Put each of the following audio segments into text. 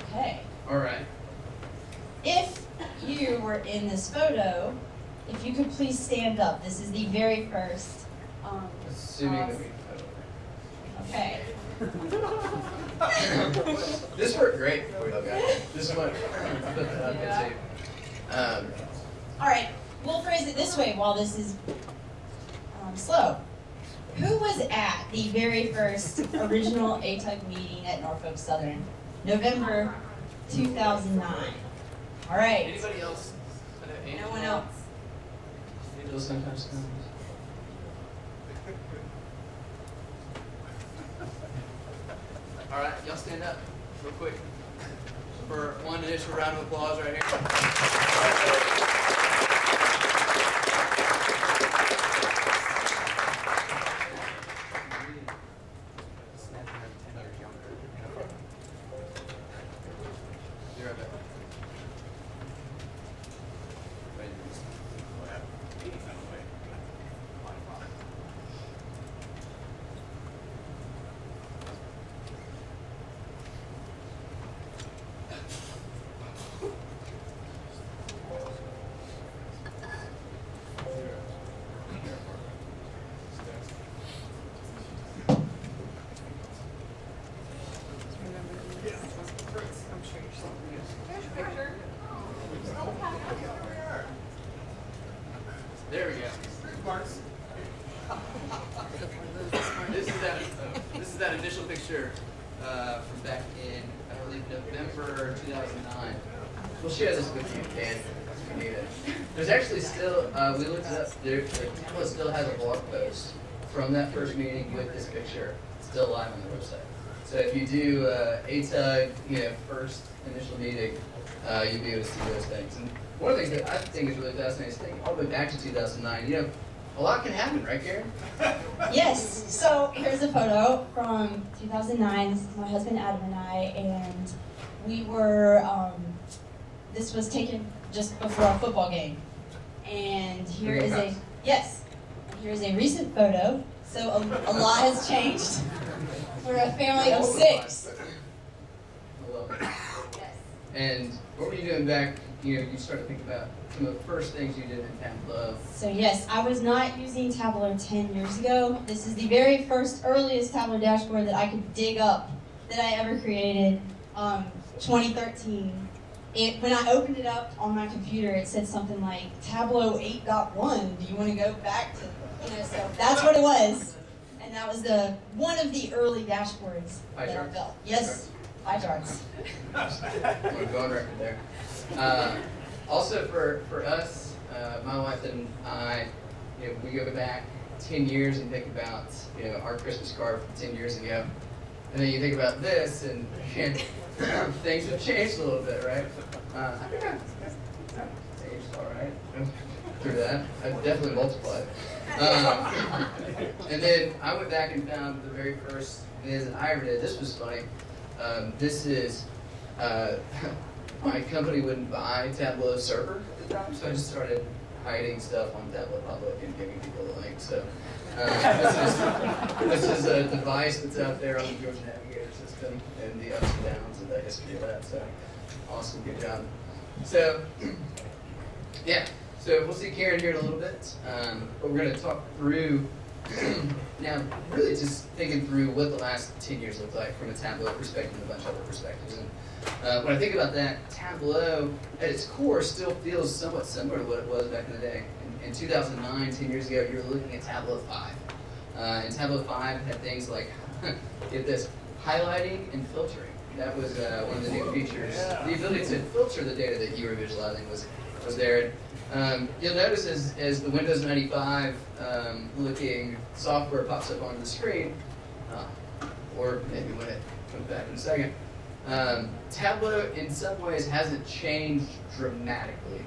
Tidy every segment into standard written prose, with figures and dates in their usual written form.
Okay. All right. If you were in this photo, if you could please stand up. This is the very first. Assuming that we. Okay. This worked great for you, guys. This one, I put that up too. All right. We'll phrase it this way while this is slow. Who was at the very first original ATUG meeting at Norfolk Southern? November 2009. All right. Anybody else? No one else. Angel sometimes comes. All right, y'all stand up real quick for one initial round of applause right here. There we go. This is that initial picture from back in, I believe, November 2009. We'll share this with you, Dan, if you need it. There's actually still, we looked it up, the Tableau still has a blog post from that first meeting with this picture still live on the website. So if you do ATUG, first initial meeting, you'll be able to see those things. And one of the things that I think is really fascinating is thinking all the way back to 2009, a lot can happen, right, Karen? Yes. So here's a photo from 2009. This is my husband Adam and I, and we were, this was taken just before a football game. And here is a, yes, and here's a recent photo. So a lot has changed. We're a family of 6. I love it. Yes. And what were you doing back, you started to think about some of the first things you did in Tableau? So yes, I was not using Tableau 10 years ago. This is the very first, earliest Tableau dashboard that I could dig up that I ever created, 2013. When I opened it up on my computer, it said something like, Tableau 8.1, do you want to go back to, so that's what it was. And that was one of the early dashboards that I built. Yes, pie charts. We're going record there. Also for us, my wife and I, we go back 10 years and think about, our Christmas card from 10 years ago. And then you think about this, and things have changed a little bit, right? I think I've aged all right through that. I've definitely multiplied. And then I went back and found the very first visit I ever did. This was funny. This is, my company wouldn't buy Tableau server at the time, so I just started hiding stuff on Tableau Public and giving people the link. So this is a device that's out there on the Georgia Navigator system and the ups and downs and the history of that. So awesome, good job. So yeah, so we'll see Karen here in a little bit, but we're going to talk through now, really just thinking through what the last 10 years looked like from a Tableau perspective and a bunch of other perspectives. And when I think about that, Tableau at its core still feels somewhat similar to what it was back in the day. In 2009, 10 years ago, you were looking at Tableau 5. And Tableau 5 had things like, get this, highlighting and filtering. That was one of the new features. The ability to filter the data that you were visualizing was there. You'll notice as the Windows 95 looking software pops up onto the screen, or maybe when it comes back in a second, Tableau in some ways hasn't changed dramatically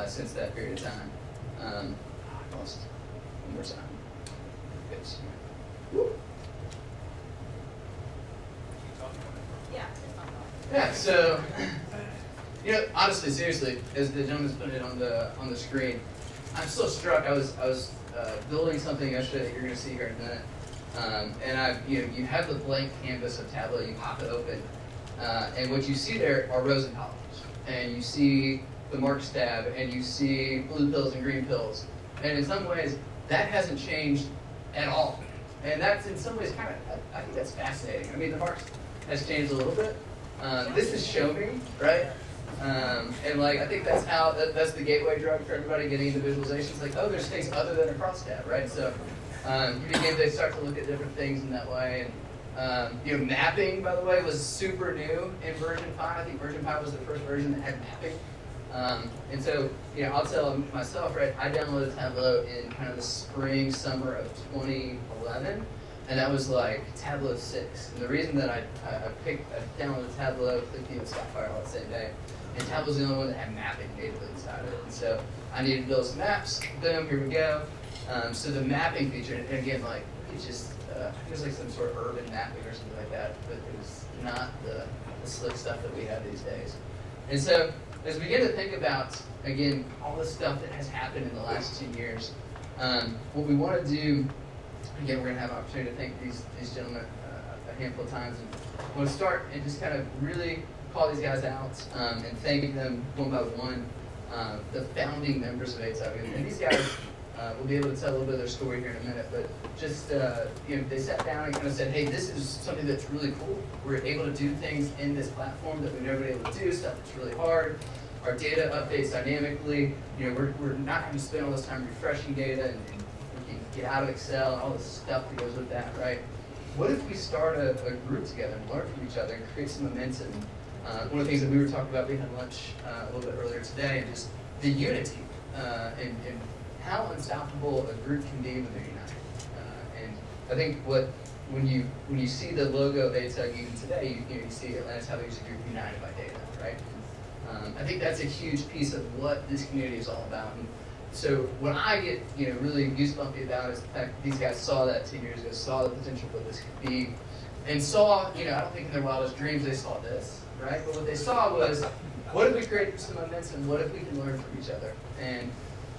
since that period of time. Lost one more time. Good. Yeah, so honestly, seriously, as the gentleman's put it on the screen, I'm so struck. I was building something yesterday that you're going to see here in a minute, and you have the blank canvas of Tableau. You pop it open, And what you see there are rows and columns. And you see the marks tab, and you see blue pills and green pills. And in some ways, that hasn't changed at all. And that's in some ways kind of, I think that's fascinating. I mean, the marks has changed a little bit. This is show me, right? And like, I think that's how, that's the gateway drug for everybody getting into visualizations. Like, oh, there's things other than a cross tab, right? So you begin to start to look at different things in that way. And you know, mapping, by the way, was super new in version 5. I think version 5 was the first version that had mapping. And so, you know, I'll tell myself, right, I downloaded Tableau in kind of the spring, summer of 2011, and that was like Tableau 6. And the reason that I downloaded Tableau, clicked the Sapphire all the same day, and Tableau's the only one that had mapping natively inside of it. And so I needed to build some maps. Boom, here we go. So the mapping feature, and again, like, it's just, it was like some sort of urban mapping or something like that, but it was not the slick stuff that we have these days. And so, as we begin to think about, again, all the stuff that has happened in the last 2 years, what we want to do, again, we're going to have an opportunity to thank these gentlemen a handful of times, and I want to start and just kind of really call these guys out and thanking them one by one, the founding members of ATUG. And these guys, we'll be able to tell a little bit of their story here in a minute, but just, you know, they sat down and kind of said, hey, this is something that's really cool. We're able to do things in this platform that we've never been able to do, stuff that's really hard. Our data updates dynamically. You know, we're not having to spend all this time refreshing data, and we can get out of Excel and all the stuff that goes with that, right? What if we start a group together and learn from each other and create some momentum? One of the things that we were talking about, we had lunch a little bit earlier today, and just the unity and how unstoppable a group can be when they're united. And I think when you see the logo of ATUG even today, you see Atlanta Tableau User Group united by data, right? I think that's a huge piece of what this community is all about. And so what I get, you know, really goosebumpy about is the fact that these guys saw that 10 years ago, saw the potential of what this could be, and saw, you know, I don't think in their wildest dreams they saw this, right? But what they saw was, what if we create some momentum? What if we can learn from each other? And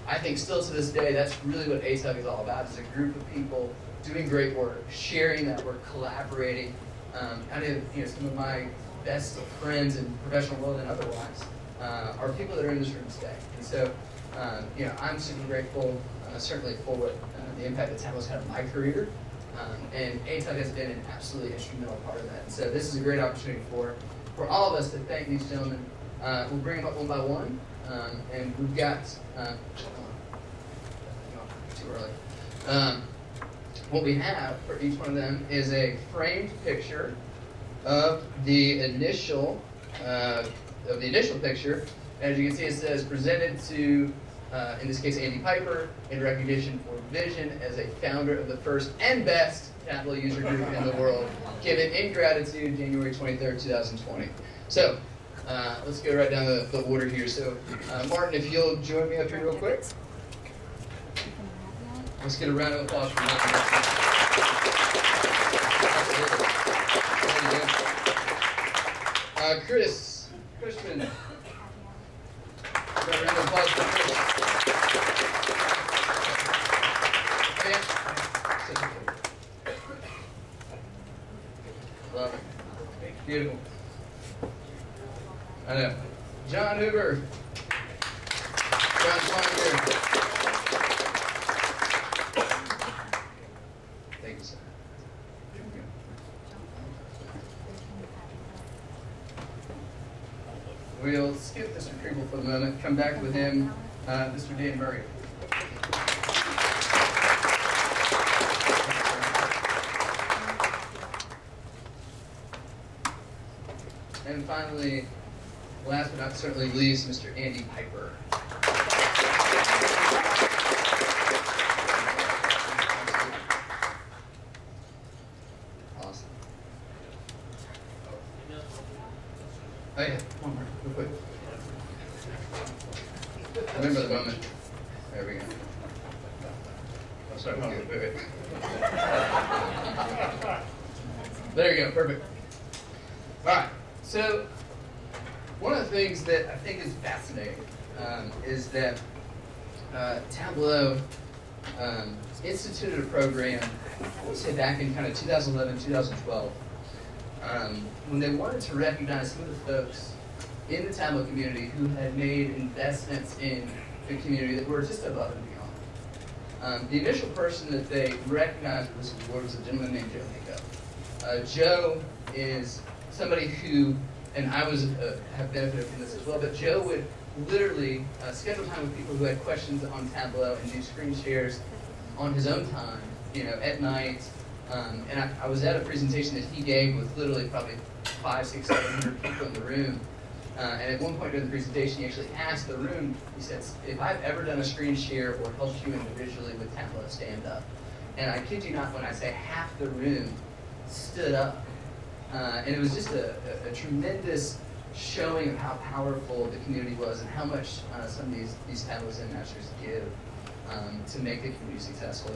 I think still to this day, that's really what ATUG is all about, is a group of people doing great work, sharing that work, collaborating. I know, you know, some of my best friends in the professional world and otherwise are people that are in this room today. And so, you know, I'm super grateful, certainly for what the impact that Tableau's had on my career. And ATUG has been an absolutely instrumental part of that. And so this is a great opportunity for all of us to thank these gentlemen. We'll bring them up one by one. And we've got, too early. What we have for each one of them is a framed picture of the initial picture. As you can see, it says presented to, in this case, Andy Piper, in recognition for vision as a founder of the first and best Tableau user group in the world, given in gratitude, January 23rd, 2020. So, let's go right down the order here. So, Martin, if you'll join me up here real quick. Let's get a round of applause for Martin. Chris Cushman. A round of applause for Chris. Love it. Beautiful. I know. John Hoover. John's fine here. Thank you, sir. We'll skip Mr. Kriebel for the moment, come back with him, Mr. Dan Murray. And finally, last but not certainly least, Mr. Andy Piper. Awesome. Oh yeah, one more, real quick. Remember the moment. There we go. Oh, sorry, wait. There you go, perfect. All right. So, one of the things that I think is fascinating is that Tableau instituted a program, I would say back in kind of 2011, 2012, when they wanted to recognize some of the folks in the Tableau community who had made investments in the community that were just above and beyond. The initial person that they recognized with this award was a gentleman named Joe Nico. Joe is somebody who, and I have benefited from this as well, but Joe would literally schedule time with people who had questions on Tableau and do screen shares on his own time, at night. And I was at a presentation that he gave with literally probably 500, 600, 700 people in the room. And at one point during the presentation, he actually asked the room, he said, if I've ever done a screen share or helped you individually with Tableau, stand up. And I kid you not when I say half the room stood up. And it was just a tremendous showing of how powerful the community was and how much some of these Tableau Zen masters give to make the community successful.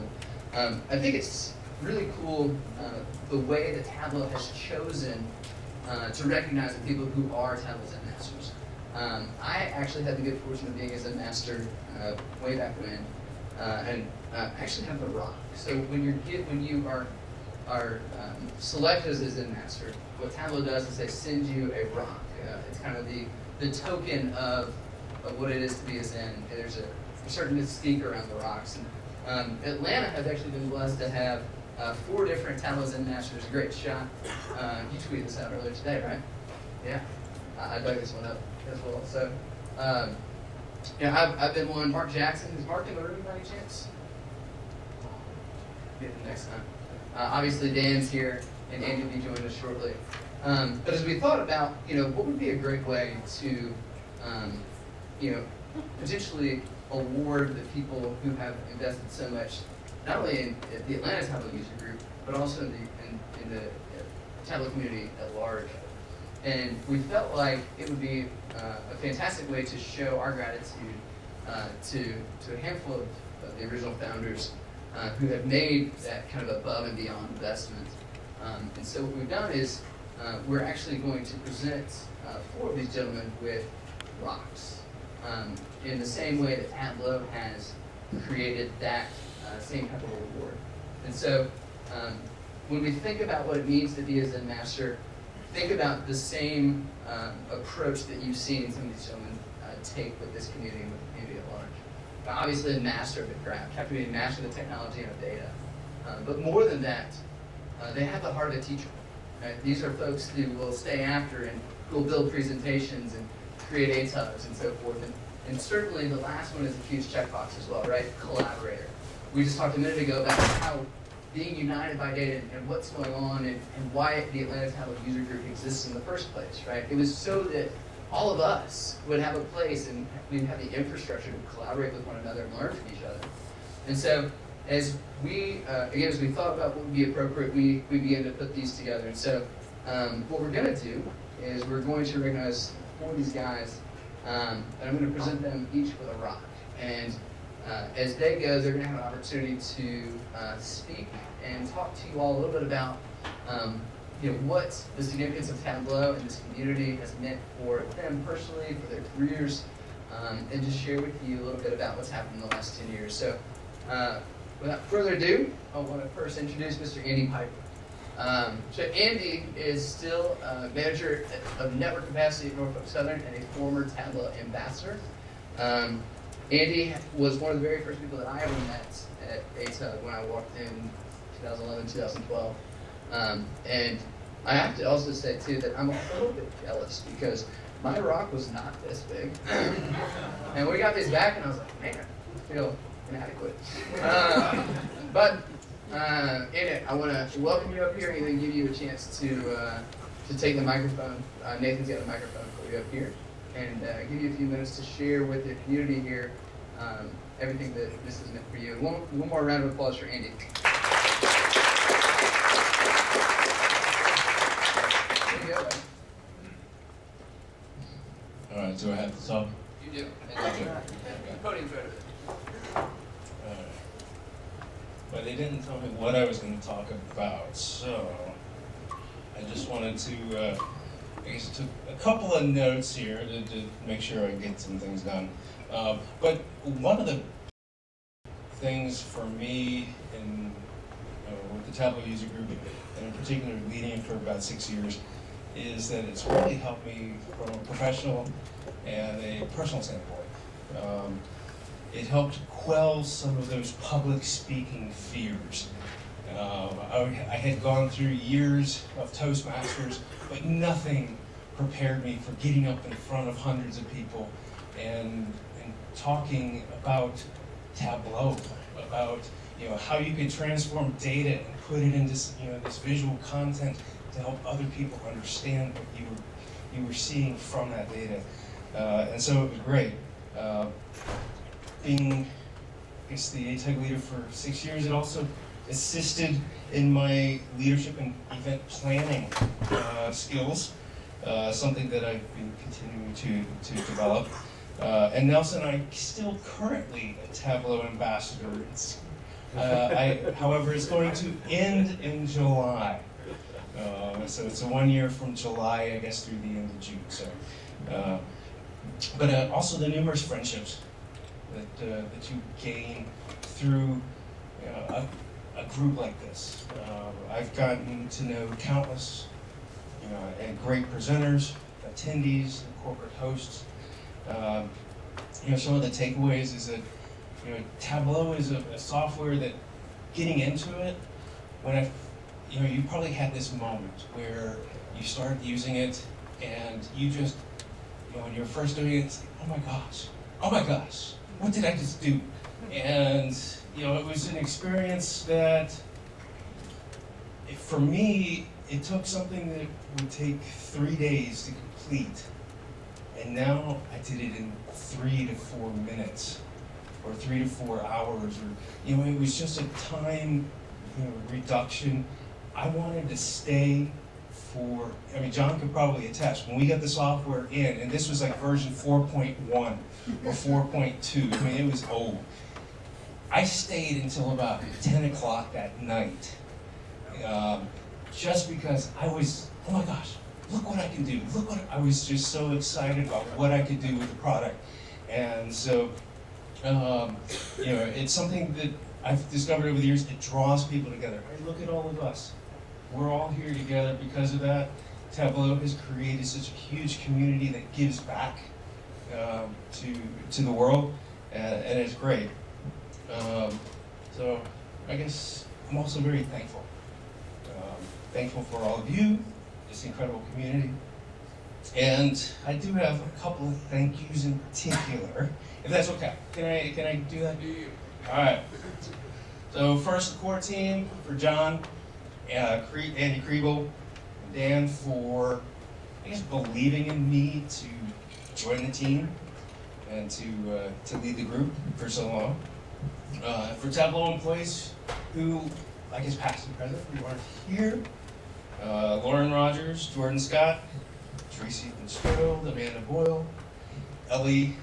And, I think it's really cool the way that Tableau has chosen to recognize the people who are Tableau Zen masters. I actually had the good fortune of being a Zen master way back when, and actually have the rock. So when you are selected as a Zen master, what Tableau does is they send you a rock. It's kind of the token of what it is to be a Zen. There's a certain mystique around the rocks. And, Atlanta has actually been blessed to have 4 different Tableau Zen masters. Great shot. You tweeted this out earlier today, right? Yeah. I dug this one up as well. So, I've been one. Mark Jackson. Is Mark in the room by any chance? Get him next time. Obviously, Dan's here, and Andy will be joining us shortly. But as we thought about, what would be a great way to, potentially award the people who have invested so much, not only in the Atlanta Tableau User Group, but also in the Tableau community at large. And we felt like it would be a fantastic way to show our gratitude to a handful of the original founders who have made that kind of above and beyond investment. And so what we've done is we're actually going to present 4 of these gentlemen with rocks in the same way that Tableau has created that same type of award. And so when we think about what it means to be a Zen master, think about the same approach that you've seen some of these gentlemen take with this community and with the community at large. Now, obviously, a master of the craft, have to be a master of the technology and of data. But more than that, they have the heart of a teacher. Right? These are folks who will stay after and who will build presentations and create ATUGs and so forth. And certainly the last one is a huge checkbox as well, right? Collaborator. We just talked a minute ago about how being united by data and what's going on and why the Atlanta Tableau User Group exists in the first place, right? It was so that all of us would have a place and we'd have the infrastructure to collaborate with one another and learn from each other. And so as we, again, as we thought about what would be appropriate, we began to put these together. And so what we're going to do is we're going to recognize 4 of these guys, and I'm going to present them each with a rock. And as they go, they're going to have an opportunity to speak and talk to you all a little bit about what the significance of Tableau and this community has meant for them personally, for their careers, and just share with you a little bit about what's happened in the last 10 years. So without further ado, I want to first introduce Mr. Andy Piper. So Andy is still manager of network capacity at Norfolk Southern and a former Tableau ambassador. Andy was one of the very first people that I ever met at ATUG when I walked in 2011, 2012. And I have to also say too that I'm a little bit jealous because my rock was not this big. And we got these back and I was like, man, I feel inadequate. But Andy, I want to welcome you up here and then give you a chance to take the microphone. Nathan's got a microphone for you up here, and give you a few minutes to share with the community here everything that this has meant for you. One more round of applause for Andy. All right, do I have to talk? You do. Okay. Podium's right over there. But they didn't tell me what I was going to talk about, so I just wanted to, I guess, took a couple of notes here to make sure I get some things done. But one of the things for me in with the Tableau User Group and in particular leading it for about 6 years, is that it's really helped me from a professional and a personal standpoint. It helped quell some of those public speaking fears. I had gone through years of Toastmasters, but nothing prepared me for getting up in front of hundreds of people and talking about Tableau, about how you can transform data and put it into this visual content to help other people understand what you were seeing from that data. And so it was great. Being the ATUG leader for 6 years, it also assisted in my leadership and event planning skills, something that I've been continuing to develop. And Nelson, I'm still currently a Tableau ambassador. However, it's going to end in July. So it's a 1 year from July, I guess, through the end of June. So, but also the numerous friendships that you gain through a group like this. I've gotten to know countless, and great presenters, attendees, and corporate hosts. Some of the takeaways is that Tableau is a software that getting into it, when you probably had this moment where you started using it and you just, when you're first doing it, it's like, oh my gosh, what did I just do? And it was an experience that, for me, it took something that would take 3 days to complete, and now I did it in 3 to 4 minutes, or 3 to 4 hours, or it was just a time reduction. I wanted to stay for. John could probably attest, when we got the software in, and this was like version 4.1 or 4.2. It was old. I stayed until about 10 o'clock that night, just because I was, oh my gosh, look what I can do. I was just so excited about what I could do with the product. And so, it's something that I've discovered over the years. It draws people together. Look at all of us. We're all here together because of that. Tableau has created such a huge community that gives back to the world, and it's great. So I guess I'm also very thankful. Thankful for all of you, this incredible community. And I do have a couple of thank yous in particular, if that's okay. Can I do that? All right. So first, the core team, for John, Andy Kriebel, and Dan, for believing in me to join the team and to lead the group for so long. For Tableau employees who, past and present, who aren't here, Lauren Rogers, Jordan Scott, Tracy Fitzgerald, Amanda Boyle, Ellie,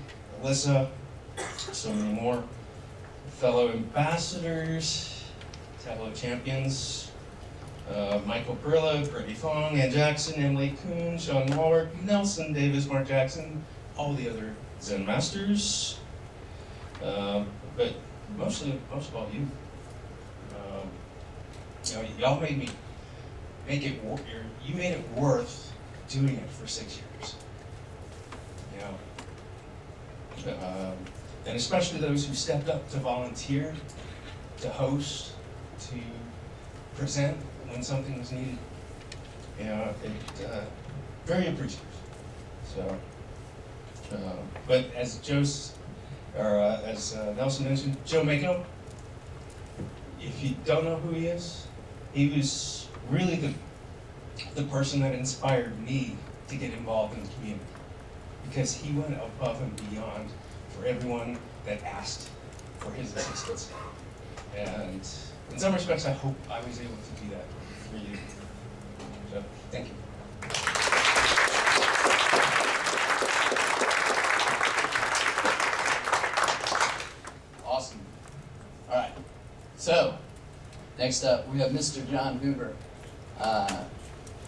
Alyssa, so many more. Fellow ambassadors, Tableau champions, Michael Perillo, Brittany Fong, Ann Jackson, Emily Kuhn, Sean Wallard, Nelson Davis, Mark Jackson, all the other Zen Masters, but most of all you. Y'all made you made it worth doing it for 6 years. And especially those who stepped up to volunteer, to host, to present when something was needed. Very appreciative. So, but as Nelson mentioned, Joe Mako, if you don't know who he was really the person that inspired me to get involved in the community, because he went above and beyond for everyone that asked for his assistance. And in some respects, I hope I was able to do that for you. So, thank you. Awesome. All right. So, next up, we have Mr. John Hoover.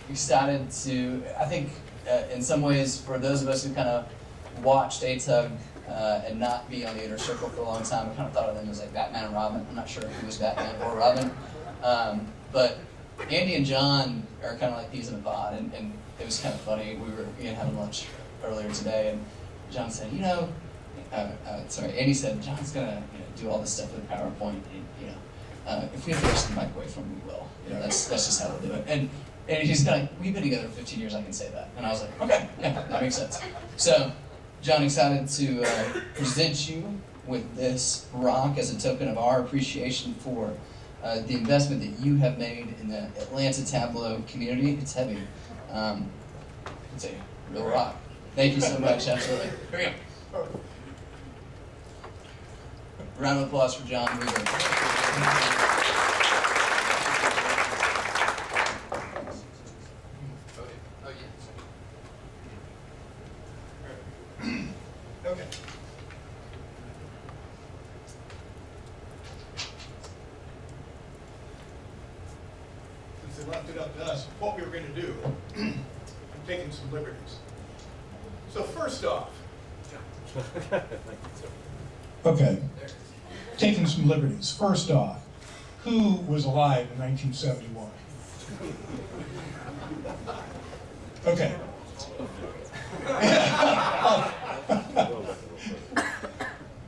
Excited to, I think, in some ways, for those of us who kind of watched ATUG and not be on the inner circle for a long time, I kind of thought of them as like Batman and Robin. I'm not sure if he was Batman or Robin. But Andy and John are kind of like peas in a pod, and it was kind of funny. We were having lunch earlier today, and John said, Andy said, John's gonna do all this stuff with PowerPoint. And, if we have to rush the microwave from him, we will. That's just how we'll do it. And he's like, we've been together 15 years. I can say that. And I was like, okay, yeah, that makes sense. So, John, excited to present you with this rock as a token of our appreciation for the investment that you have made in the Atlanta Tableau community. It's heavy. It's a real rock. Thank you so much. Absolutely. Here we go. Round of applause for John Hoover. Okay. Since they left it up to us, what we were going to do, I'm taking some liberties. So first off, okay, taking some liberties. First off, who was alive in 1971? Okay.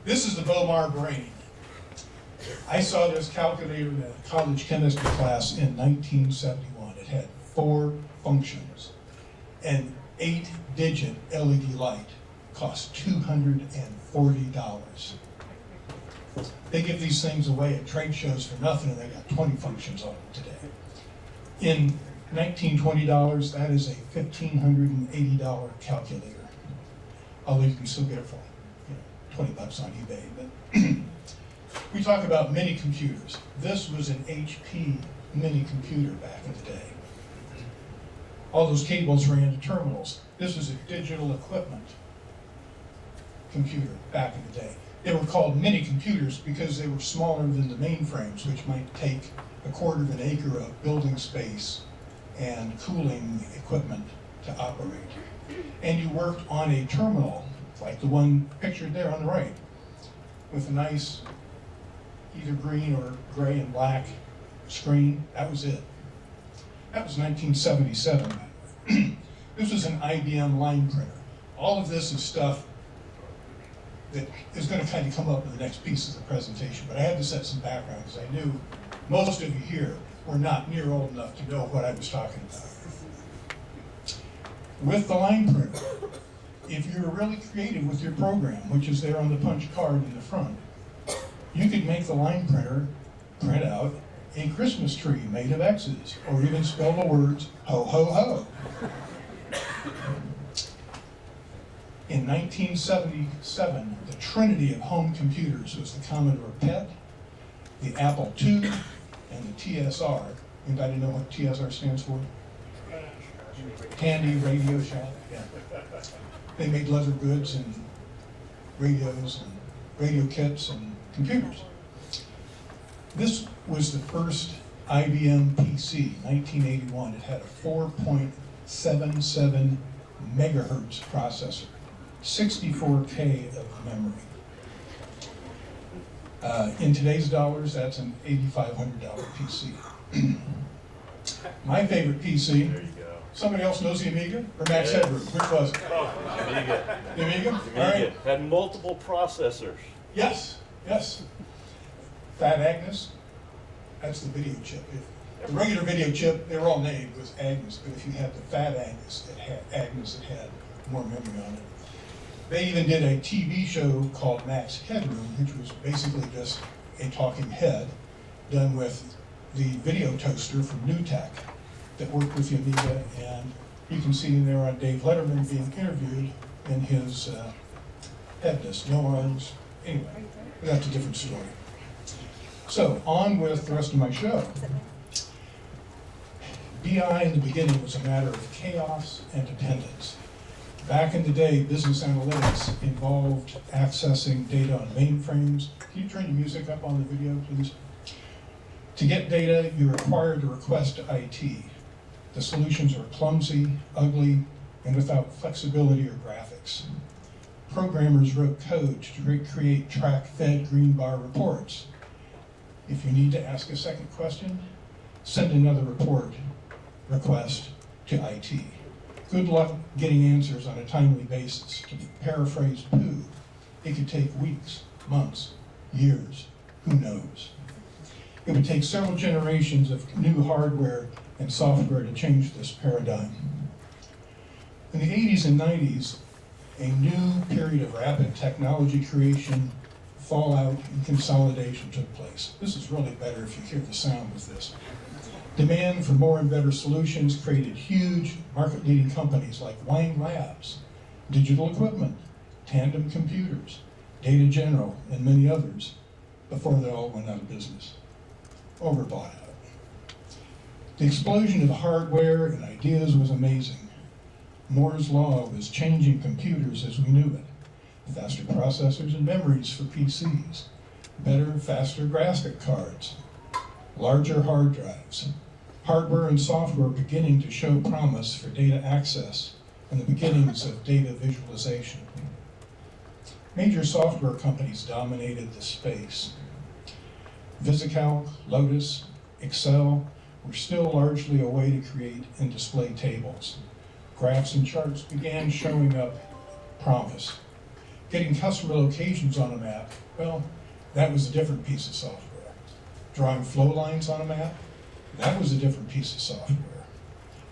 This is the Bomar brain. I saw this calculator in a college chemistry class in 1971. It had 4 functions. An 8-digit LED light cost $240. They give these things away at trade shows for nothing, and they got 20 functions on them today. In $1920, that is a $1,580 calculator. Although you can still get it for $20 on eBay. But we talk about mini computers. This was an HP mini computer back in the day. All those cables ran to terminals. This was a digital equipment computer back in the day. They were called mini computers because they were smaller than the mainframes, which might take 1/4 of an acre of building space and cooling equipment to operate. And you worked on a terminal, like the one pictured there on the right, with a nice either green or gray and black screen. That was it. That was 1977. This was an IBM line printer. All of this is stuff that is going to kind of come up in the next piece of the presentation, but I had to set some background because I knew most of you here were not near old enough to know what I was talking about. With the line printer, if you were really creative with your program, which is there on the punch card in the front, you could make the line printer print out a Christmas tree made of X's, or even spell the words ho ho ho. In 1977, the trinity of home computers was the Commodore PET, the Apple II, and the TSR. Anybody know what TSR stands for? Handy Radio Shack. Yeah. They made leather goods and radios and radio kits and computers. This was the first IBM PC, 1981. It had a 4.77 megahertz processor, 64K of memory. In today's dollars, that's an $8,500 PC. My favorite PC. There you go. Somebody else knows the Amiga or Max Headroom? Which was it? Oh, Amiga. The Amiga? All Amiga. right. Had multiple processors. Yes, yes. Fat Agnes, that's the video chip. If the regular video chip, they were all named, was Agnes, but if you had the Fat Agnes, it had more memory on it. They even did a TV show called Max Headroom, which was basically just a talking head done with the video toaster from NewTek that worked with the Amiga, and you can see him there on Dave Letterman being interviewed in his headless, no arms. Anyway, that's a different story. So, on with the rest of my show. BI in the beginning was a matter of chaos and dependence. Back in the day, business analytics involved accessing data on mainframes. Can you turn the music up on the video, please? To get data, you're required to request to IT. The solutions are clumsy, ugly, and without flexibility or graphics. Programmers wrote code to create track-fed green bar reports. If you need to ask a second question, send another report request to IT. Good luck getting answers on a timely basis. To paraphrase Pooh, it could take weeks, months, years, who knows. It would take several generations of new hardware and software to change this paradigm. In the 80s and 90s, a new period of rapid technology creation, fallout, and consolidation took place. This is really better if you hear the sound of this. Demand for more and better solutions created huge market-leading companies like Wang Labs, Digital Equipment, Tandem Computers, Data General, and many others before they all went out of business, overbought out. The explosion of hardware and ideas was amazing. Moore's Law was changing computers as we knew it. Faster processors and memories for PCs, better, faster graphic cards, larger hard drives, hardware and software beginning to show promise for data access and the beginnings of data visualization. Major software companies dominated the space. VisiCalc, Lotus, Excel were still largely a way to create and display tables. Graphs and charts began showing up promise. Getting customer locations on a map, well, that was a different piece of software. Drawing flow lines on a map, that was a different piece of software.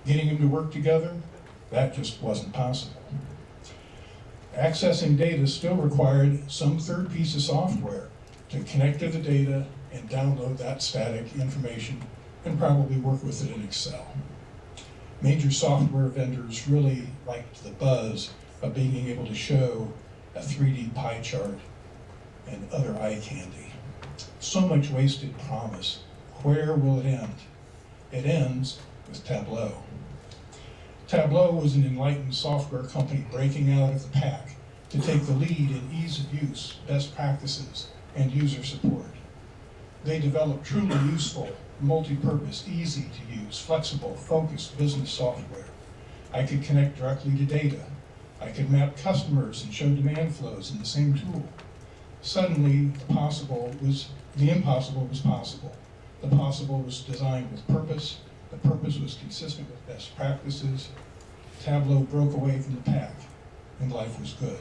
Getting them to work together, that just wasn't possible. Accessing data still required some third piece of software to connect to the data and download that static information and probably work with it in Excel. Major software vendors really liked the buzz of being able to show a 3D pie chart and other eye candy. So much wasted promise. Where will it end? It ends with Tableau. Tableau was an enlightened software company breaking out of the pack to take the lead in ease of use, best practices, and user support. They developed truly useful, multi-purpose, easy to use, flexible, focused business software. I could connect directly to data. I could map customers and show demand flows in the same tool. Suddenly, the impossible was possible. The possible was designed with purpose. The purpose was consistent with best practices. Tableau broke away from the pack, and life was good.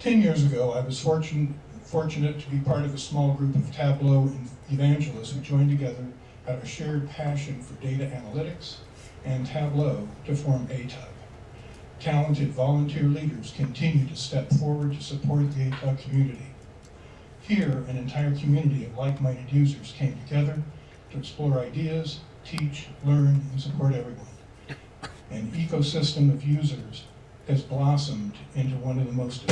10 years ago, I was fortunate to be part of a small group of Tableau evangelists who joined together out of a shared passion for data analytics and Tableau to form ATUG. Talented volunteer leaders continue to step forward to support the ATUG community. Here, an entire community of like-minded users came together to explore ideas, teach, learn, and support everyone. An ecosystem of users has blossomed into one of the most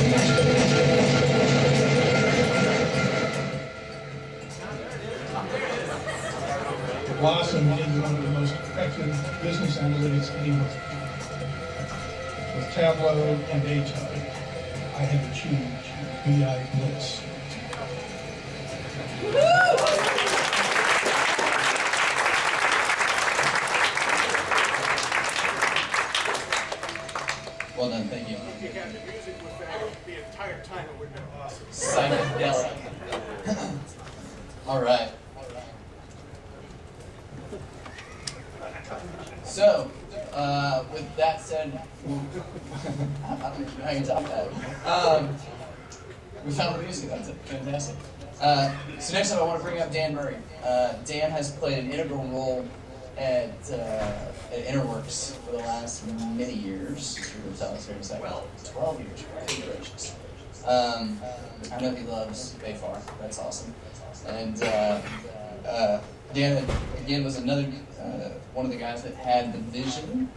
effective business analytics anywhere. With Tableau and ATUG, I have achieved BI bliss. Well done, thank you. If you had the music with that the entire time, it would have been awesome. Psychedelic. All right. So, with that said, I don't know how you top that. We found the music, that's fantastic. So next up I want to bring up Dan Murray. Dan has played an integral role at Interworks for the last many years. He will tell us here in a second. 12 years, right? Gracious. I know he loves Bayfar. That's awesome. And Dan, again, was another one of the guys that had the vision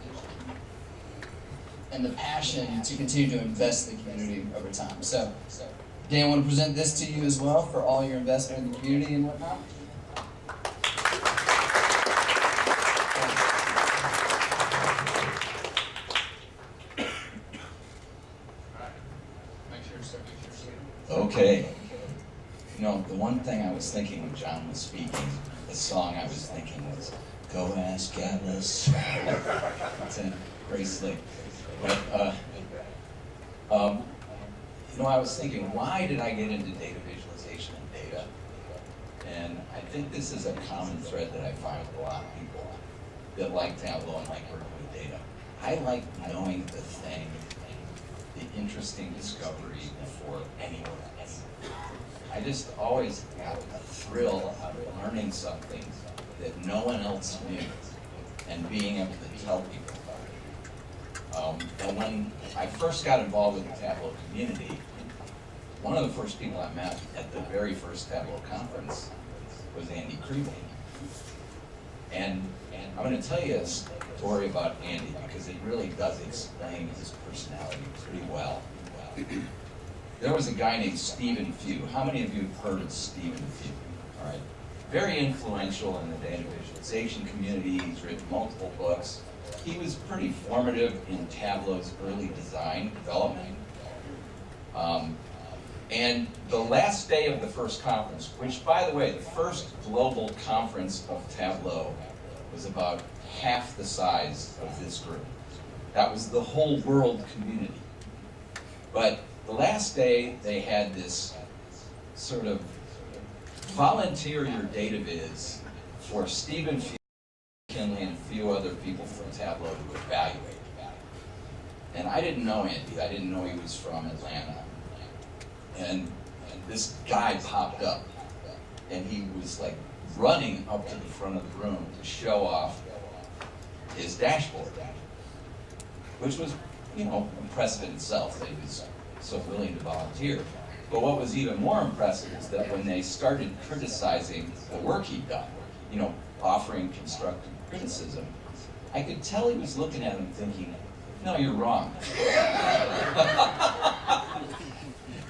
and the passion to continue to invest in the community over time. So, Dan, I want to present this to you as well for all your investment in the community and whatnot. Okay. You know, the one thing I was thinking when John was speaking, the song I was thinking was, Go Ask Atlas. It's in Grace-Lee. But, you know, I was thinking, why did I get into data visualization and data? And I think this is a common thread that I find with a lot of people that like Tableau and like working with data. I like knowing the thing, the interesting discovery before anyone else. I just always got a thrill out of learning something that no one else knew and being able to tell people about it. And when I first got involved with the Tableau community, one of the first people I met at the very first Tableau conference was Andy Kriebel. And I'm going to tell you a story about Andy because it really does explain his personality pretty well. There was a guy named Stephen Few. How many of you have heard of Stephen Few? All right. Very influential in the data visualization community. He's written multiple books. He was pretty formative in Tableau's early design development. And the last day of the first conference, which, by the way, the first global conference of Tableau was about half the size of this group. That was the whole world community. But the last day, they had this sort of volunteer your data viz for Stephen Kinley and a few other people from Tableau to evaluate. And I didn't know Andy. I didn't know he was from Atlanta. And this guy popped up, and he was like running up to the front of the room to show off his dashboard, which was, you know, impressive in itself that he was so willing to volunteer. But what was even more impressive is that when they started criticizing the work he'd done, you know, offering constructive criticism, I could tell he was looking at him thinking, no, you're wrong.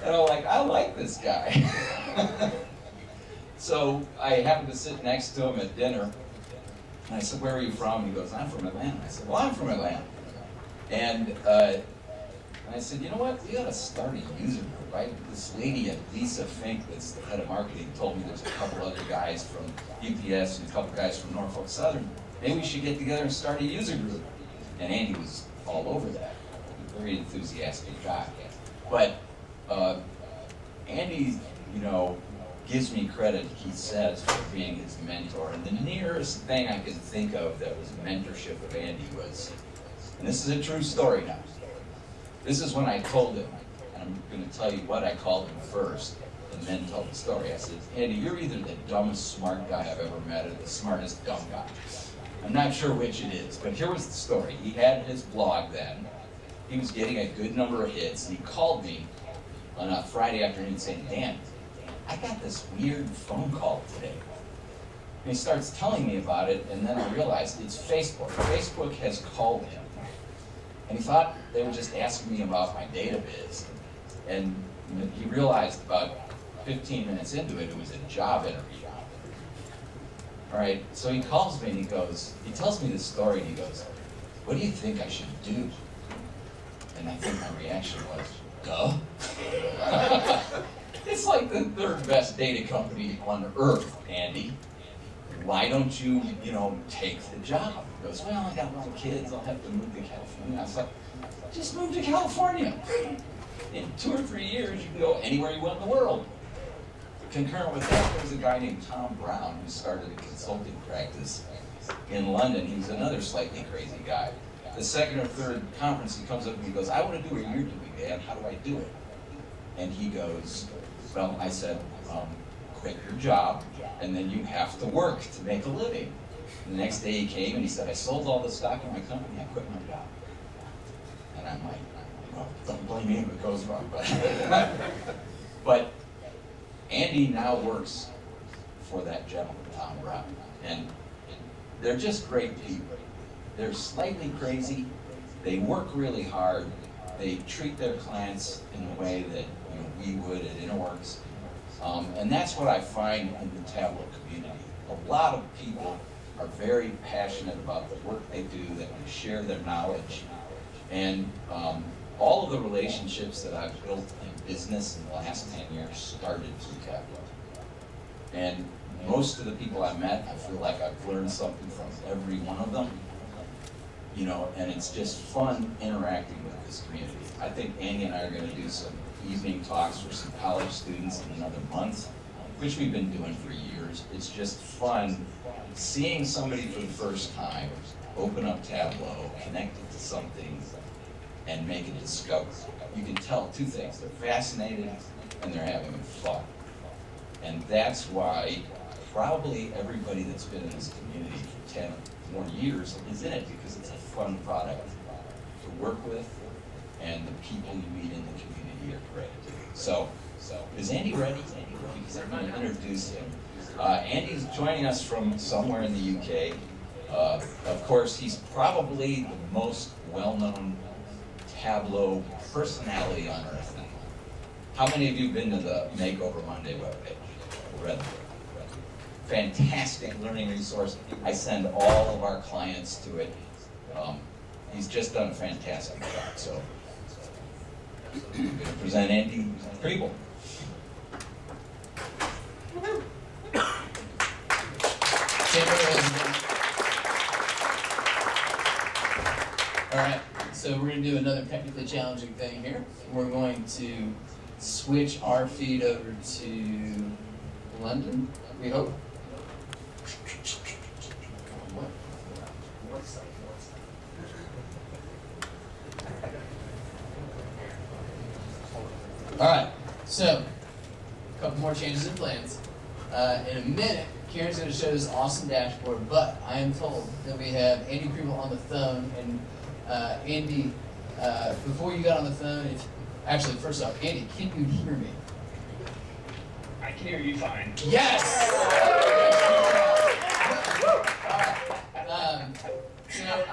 And I'm like, I like this guy. So I happened to sit next to him at dinner, and I said, where are you from? And he goes, I'm from Atlanta. I said, well, I'm from Atlanta. And I said, you know what, we ought to start a user group, right? This lady at Lisa Fink, that's the head of marketing, told me there's a couple other guys from UPS and a couple guys from Norfolk Southern. Maybe we should get together and start a user group. And Andy was all over that. Very enthusiastic guy. But Andy, you know, gives me credit, he says, for being his mentor. And the nearest thing I could think of that was mentorship of Andy was, and this is a true story now. This is when I told him, and I'm going to tell you what I called him first, and then tell the story. I said, Andy, you're either the dumbest smart guy I've ever met or the smartest dumb guy. I'm not sure which it is, but here was the story. He had his blog then. He was getting a good number of hits, and he called me on a Friday afternoon saying, Dan, I got this weird phone call today. And he starts telling me about it, and then I realized it's Facebook. Facebook has called him. And he thought they were just asking me about my data viz. And he realized about 15 minutes into it, it was a job interview. All right, so he calls me and he tells me this story and he goes, what do you think I should do? And I think my reaction was, duh. It's like the third best data company on earth, Andy. Why don't you, take the job? He goes, well, I got little kids, I'll have to move to California. I was like, just move to California. In 2 or 3 years, you can go anywhere you want in the world. Concurrent with that, there was a guy named Tom Brown who started a consulting practice in London. He was another slightly crazy guy. The second or third conference, he comes up and he goes, I want to do what you're doing, Dan. How do I do it? And he goes, well, I said, quit your job, and then you have to work to make a living. And the next day he came and he said, I sold all the stock in my company, I quit my job. And I'm like, well, don't blame me if it goes wrong. But Andy now works for that gentleman, Tom Brown. And they're just great people. They're slightly crazy. They work really hard. They treat their clients in the way that we would at InnoWorks. And that's what I find in the Tableau community. A lot of people are very passionate about the work they do, that want to share their knowledge. And all of the relationships that I've built in business in the last 10 years started through Tableau. And most of the people I met, I feel like I've learned something from every one of them. And it's just fun interacting with this community. I think Andy and I are going to do some evening talks for some college students in another month. which we've been doing for years. It's just fun seeing somebody for the first time open up Tableau, connect it to something, and make a discovery. You can tell two things: they're fascinated and they're having fun. And that's why probably everybody that's been in this community for 10 more years is in it, because it's a fun product to work with, and the people you meet in the community are great. So is Andy ready? Because I'm going to introduce him. Andy's joining us from somewhere in the UK. Of course, he's probably the most well-known Tableau personality on earth. How many of you have been to the Makeover Monday webpage? Read it. Fantastic learning resource. I send all of our clients to it. He's just done a fantastic job. So I'm going to present Andy Kriebel. All right, so we're going to do another technically challenging thing here. We're going to switch our feed over to London, we hope. All right, so a couple more changes in plans. In a minute, Karen's going to show this awesome dashboard, but I am told that we have Andy Kriebel on the phone. And Andy, before you got on the phone, actually, first off, Andy, can you hear me? I can hear you fine. Yes! So,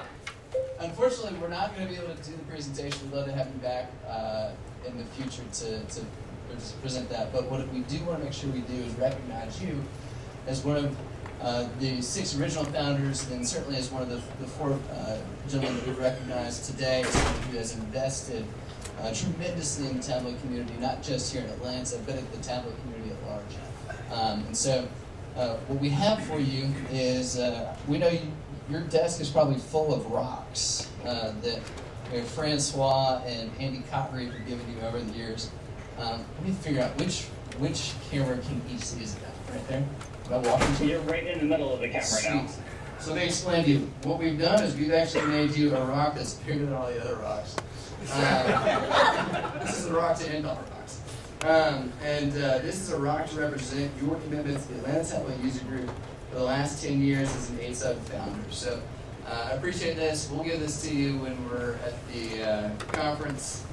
unfortunately, we're not going to be able to do the presentation. We'd love to have you back in the future to present that. But what we do want to make sure we do is recognize you as one of the 6 original founders, and certainly as one of the 4 gentlemen that we've recognized today, as someone who has invested tremendously in the Tableau community, not just here in Atlanta, but in the Tableau community at large. And so what we have for you is, we know your desk is probably full of rocks that Francois and Andy Cottery have given you over the years. Let me figure out which camera can each see. Is that right there? Am I walking to you? You're right in the middle of the camera now. Sweet. So let me explain to you. What we've done is we've actually made you a rock that's bigger than all the other rocks. This is a rock to end all rocks. This is a rock to represent your commitment to the Atlanta Tableau User Group for the last 10 years as an ATUG founder. So I appreciate this. We'll give this to you when we're at the conference,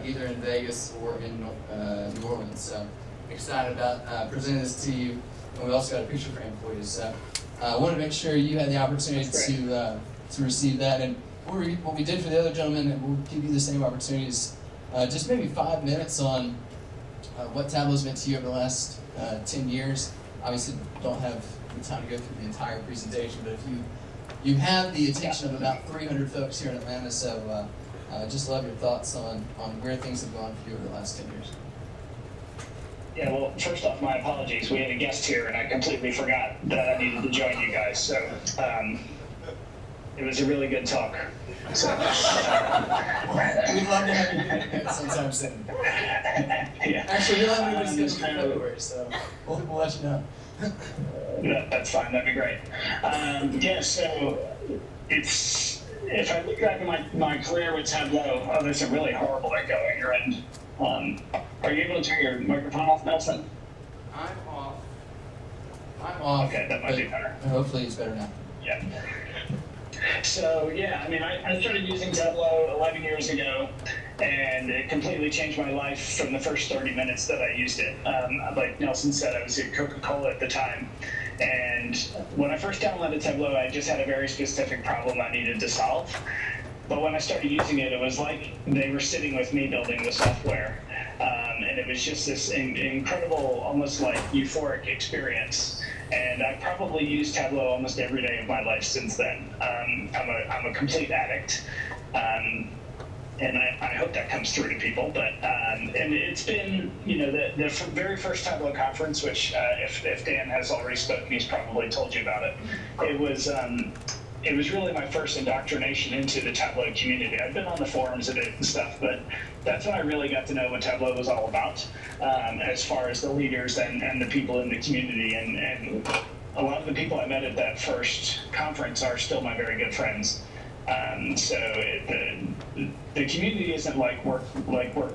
either in Vegas or in New Orleans. So excited about presenting this to you. And we also got a picture frame for you. So I want to make sure you had the opportunity to receive that. And what we did for the other gentlemen, and we'll give you the same opportunities. Just maybe 5 minutes on what Tableau's meant to you over the last 10 years. Obviously, don't have the time to go through the entire presentation, but if you have the attention of about 300 folks here in Atlanta, so just love your thoughts on where things have gone for you over the last 10 years. Yeah, well, first off, my apologies. We had a guest here, and I completely forgot that I needed to join you guys. So it was a really good talk. So, We'd love to have you here sometime soon. Yeah. Actually, we'll have you scheduled for February, so we'll let you know. That's fine. That'd be great. Yeah, so if I look back at my career with Tableau, there's a really horrible echo at your end. Are you able to turn your microphone off, Nelson? I'm off. Okay, that might be better. Hopefully it's better now. Yeah. So yeah, I mean, I started using Tableau 11 years ago, and it completely changed my life from the first 30 minutes that I used it. Like Nelson said, I was at Coca-Cola at the time, and when I first downloaded Tableau, I just had a very specific problem I needed to solve. But when I started using it, it was like they were sitting with me building the software. And it was just this incredible, almost like euphoric experience. And I've probably used Tableau almost every day of my life since then. I'm a complete addict. And I hope that comes through to people. But and it's been, the very first Tableau conference, which if Dan has already spoken, he's probably told you about it. It was it was really my first indoctrination into the Tableau community. I'd been on the forums a bit and stuff, but that's when I really got to know what Tableau was all about, as far as the leaders and the people in the community. And a lot of the people I met at that first conference are still my very good friends. The community isn't like work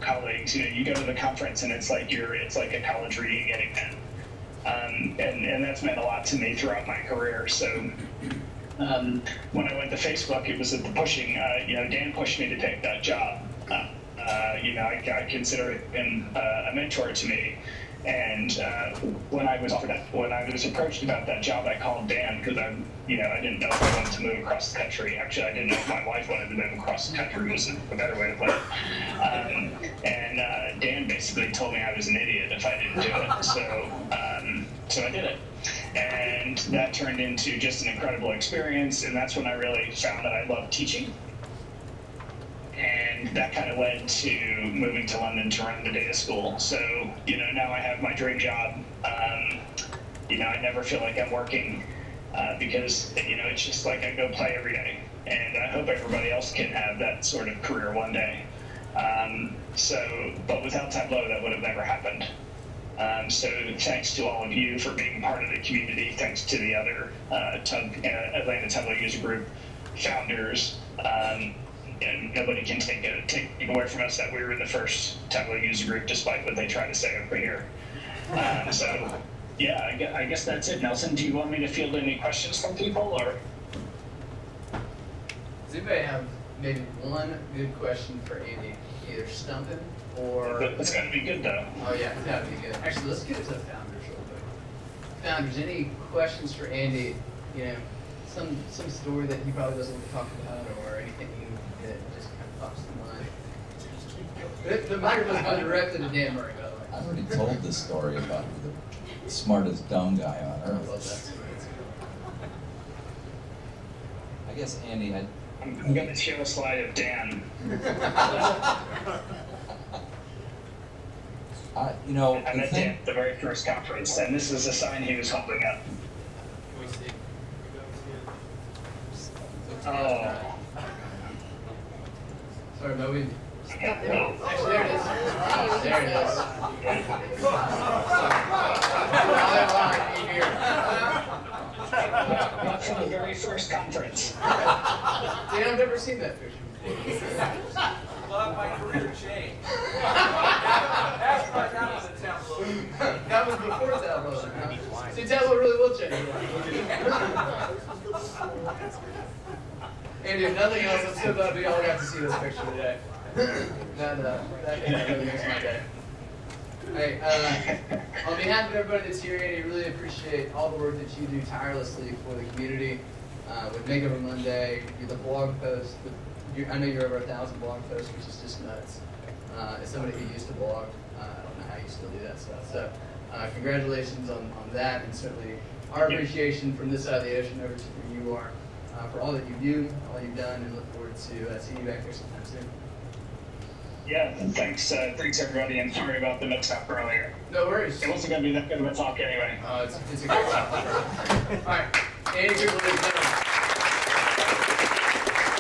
colleagues. You know, you go to the conference and it's like a college reunion again. And that's meant a lot to me throughout my career. So when I went to Facebook, it was at the pushing. Dan pushed me to take that job. I consider him a mentor to me. And when I was approached about that job, I called Dan because I didn't know if I wanted to move across the country. Actually, I didn't know if my wife wanted to move across the country. Was a better way to put it. And Dan basically told me I was an idiot if I didn't do it. So I did it, and that turned into just an incredible experience. And that's when I really found that I loved teaching. And that kind of led to moving to London to run the data school. So, now I have my dream job. I never feel like I'm working because, it's just like I go play every day. And I hope everybody else can have that sort of career one day. But without Tableau, that would have never happened. So thanks to all of you for being part of the community. Thanks to the other Atlanta Tableau User Group founders. And nobody can take away from us that we were in the first Tableau User Group, despite what they try to say over here. I guess that's it. Nelson, do you want me to field any questions from people, or? Does anybody have maybe one good question for Andy? Either stumping or... It's got to be good, though. Oh, yeah, it's got to be good. Actually, let's get it to the founders real quick. Founders, any questions for Andy? Some story that he probably doesn't want to talk about, or anything that just kind of pops to mind. The microphone's going directly to Dan Murray, by the way. I already told this story about the smartest dumb guy on I love earth. that story. I guess, Andy, I'm going to show a slide of Dan. I met Dan at the very first conference, and this is a sign he was holding up. Can we see? Oh. Sorry, no, we... Actually, there it is. There it is. Not from the very first conference. Dan, I've never seen that picture before. My career changed. After that was a Tableau. That was before Tableau. See, Tableau really will change your life. Andy, if nothing else, I'm so glad we all got to see this picture today. That really makes my day. Hey, on behalf of everybody that's here, Andy, really appreciate all the work that you do tirelessly for the community with Makeover Monday, the blog post. I know you're over 1,000 blog posts, which is just nuts. As somebody who used to blog, I don't know how you still do that stuff. So congratulations on that, and certainly our appreciation from this side of the ocean over to where you are for all that you do, all you've done, and look forward to seeing you back there sometime soon. Yeah, thanks everybody, and sorry about the mix-up earlier. No worries. It wasn't going to be that good of a talk anyway. It's a great talk. All right, Andy Kriebel,